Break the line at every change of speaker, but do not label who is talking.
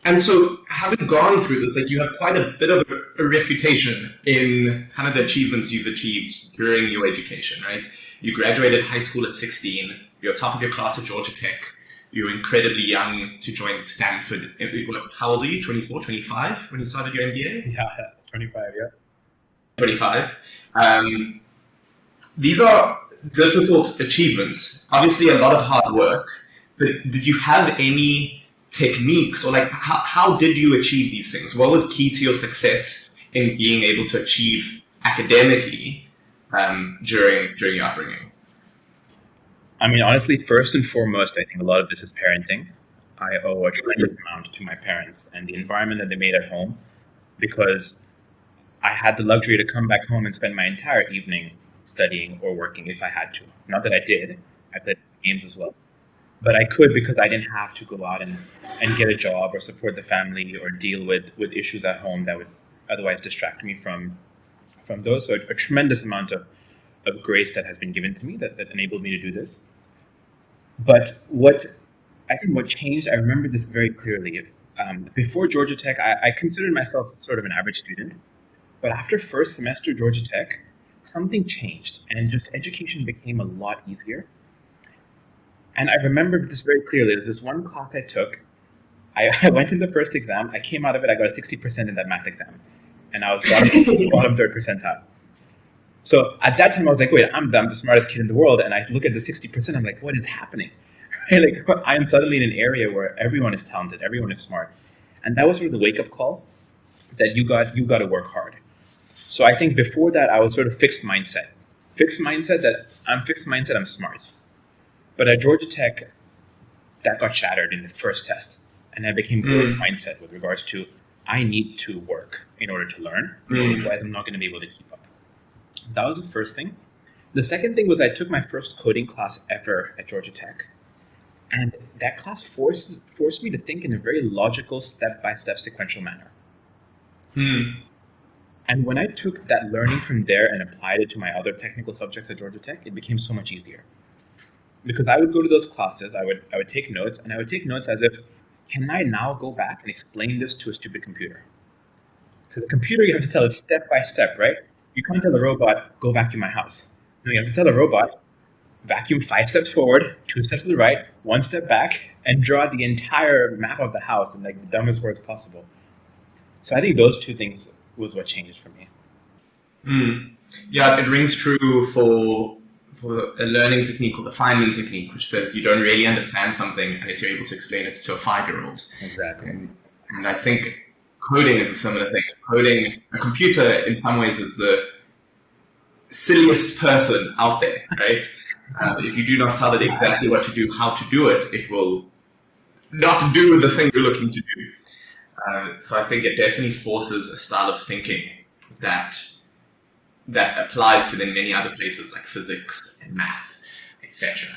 And so, having gone through this, like you have quite a bit of a reputation in kind of the achievements you've achieved during your education, right? You graduated high school at 16. You're top of your class at Georgia Tech. You're incredibly young to join Stanford. How old are you? 24, 25 when you started your MBA?
Yeah, 25, yeah.
25. These are difficult achievements. Obviously, a lot of hard work. But did you have any techniques, or like how did you achieve these things? What was key to your success in being able to achieve academically during your upbringing?
I mean, honestly, first and foremost, I think a lot of this is parenting. I owe a tremendous amount to my parents and the environment that they made at home, because I had the luxury to come back home and spend my entire evening studying or working if I had to. Not that I did. I played games as well. But I could, because I didn't have to go out and get a job or support the family or deal with issues at home that would otherwise distract me from those. So a tremendous amount of grace that has been given to me that enabled me to do this. But what changed, I remember this very clearly. Before Georgia Tech, I considered myself sort of an average student. But after first semester Georgia Tech, something changed and just education became a lot easier. And I remember this very clearly. There was this one class I took. I went in the first exam. I came out of it. I got a 60% in that math exam. And I was bottom third percentile. So at that time, I was like, wait, I'm the smartest kid in the world. And I look at the 60%. I'm like, what is happening? Right? Like, I am suddenly in an area where everyone is talented. Everyone is smart. And that was sort of the wake-up call that you got to work hard. So I think before that, I was sort of fixed mindset. I'm smart. But at Georgia Tech, that got shattered in the first test. And I became growth mindset with regards to, I need to work in order to learn. Otherwise, I'm not going to be able to keep up. That was the first thing. The second thing was I took my first coding class ever at Georgia Tech. And that class forced me to think in a very logical, step-by-step sequential manner. And when I took that learning from there and applied it to my other technical subjects at Georgia Tech, it became so much easier. Because I would go to those classes, I would take notes, and I would take notes as if, can I now go back and explain this to a stupid computer? Because a computer, you have to tell it step by step, right? You can't tell a robot, go vacuum my house. No, you have to tell a robot, vacuum 5 steps forward, 2 steps to the right, 1 step back, and draw the entire map of the house in like the dumbest words possible. So I think those two things was what changed for me.
Yeah, it rings true for a learning technique called the Feynman technique, which says you don't really understand something unless you're able to explain it to a 5-year-old.
Exactly.
And I think coding is a similar thing. Coding, a computer in some ways is the silliest person out there, right? If you do not tell it exactly what to do, how to do it, it will not do the thing you're looking to do. So I think it definitely forces a style of thinking that applies to then many other places like physics and math, etc.